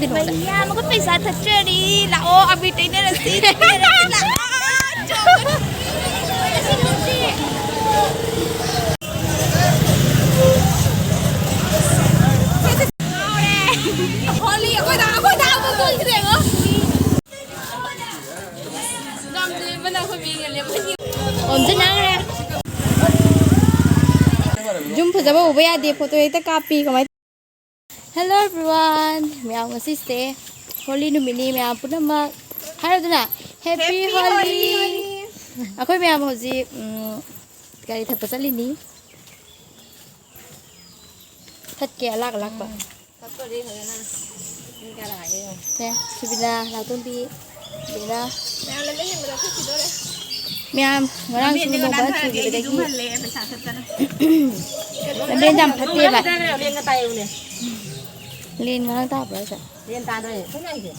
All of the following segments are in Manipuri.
भैया मुझको पैसा थच्चरी लाओ अभी टेने रसीद होली कोई दाव को कोई देगा नाम दे बना कोई भी ले 언제 나그래 좀 보자봐 오버야 돼 포토 이따 카피 그만 Hello everyone, मैं ngasi se Holy numini मैं puna mak Halo tu na Happy Holy Aku मैं hoji kali thapa sali ni Thật kẻ lạc lạc ba Thật có đi thôi na Ini kala aja yo Nè, subila la tumpi Bila मैं ले ले मेरा कुछ इधर है मैं ngorang suruh baca di bedagi Nên jam phati ba Lên ngorang ta berapa sah Lên ta thôi không ai gì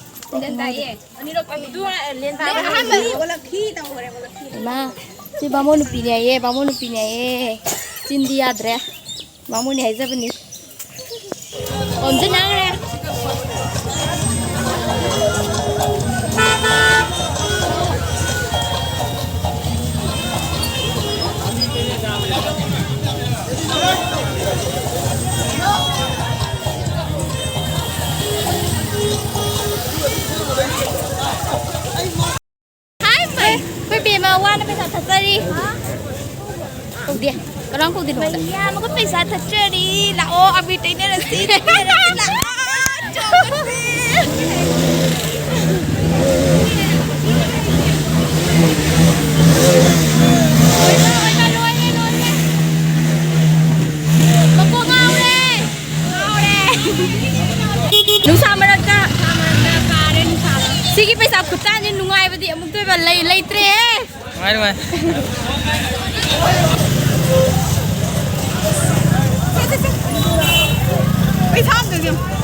Lên ta ye Ani lo pagi tu lên ta wala khi tahu wala khi Ma si bangun pinya ye Cindi adre bangun ni aja beni Onde nang re dia orang kau tidur ya muka पैसा थच्चरी लाओ अभी टेने रसीद nusa mereka sigi पैसा खुदा ni nungai badi amuk tu lay tre nungai Wait, how did you?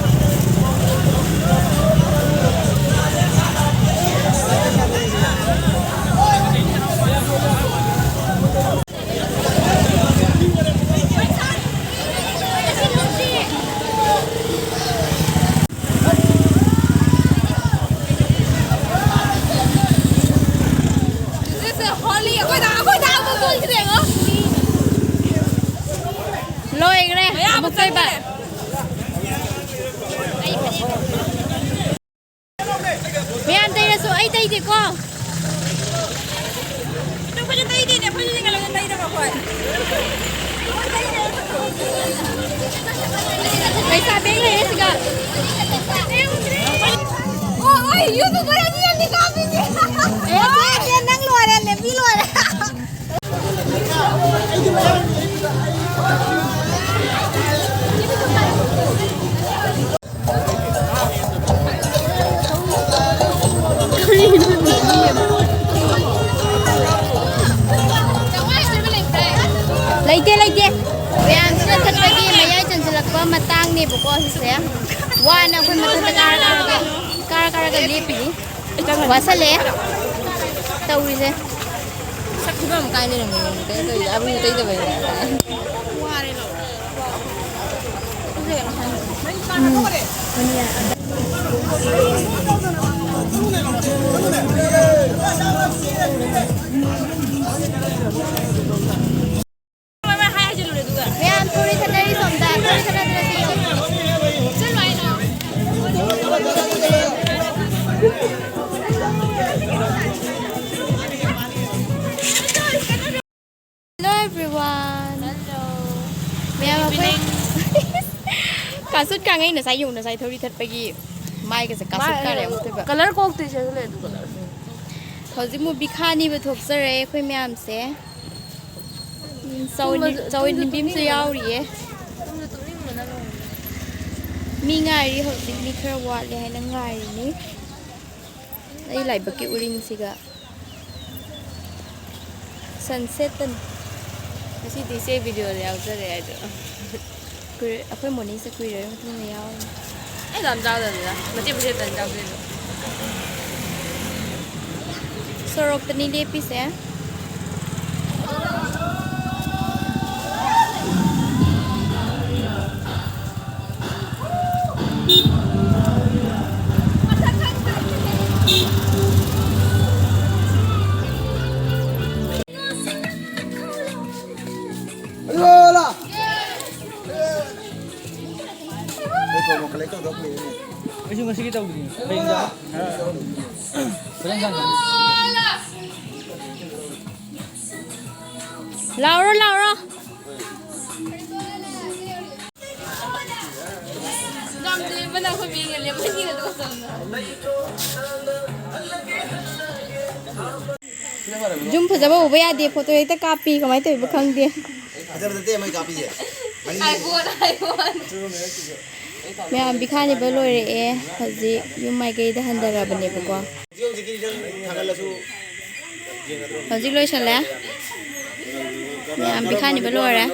Loirakpada Bikha Niba Mẹ ăn tay ra số ấy tay thì con Đừng có cho tay đi nè, không cho tay tay đâu mà khỏi Mày sao biết này hết kìa Ôi, yêu tôi có anh đi con đi Em đang lùa nè, em đi lùa nè Lagi Biar sudah terpagi Maya janjelakpa matang ni buku saya Wana aku mata kara lepi Wasa le Tahu ni saya Sakti bang kai ni namun Itu abu itu baik Wari lo Thawri Hello everyone. Hello. Kasut ka ngayon nasa yung nasa Thawri Thatpa gi mai ka sa kasut ka re uthe ba color ko te che le du color hoji mu Bikha Niba thopsare khoi myam se Sawi bim se yaw ri ye mi ngai ri hoji mi khara wa le hai na ngai ri ni ai lai ba ki uring siga sunset tan kasi dise video le yaw jare ai do akhoi morning se kui re mutu ne yaw ai dam jaw da la ma ti bu se tan jaw se sorok tani le pi se promo kali itu dok ini. Isu masih kita begini. Pengen pengen Laura Laura Jum fazaba uba yade photo ekta copy kamai toiba khangde Ada berarti mai kapi je. iPhone मैं बिखा निबा लोइरे हजी यु माइ गई द हंदराबने बको हजी लोइसले मैं बिखा निबा लोइरे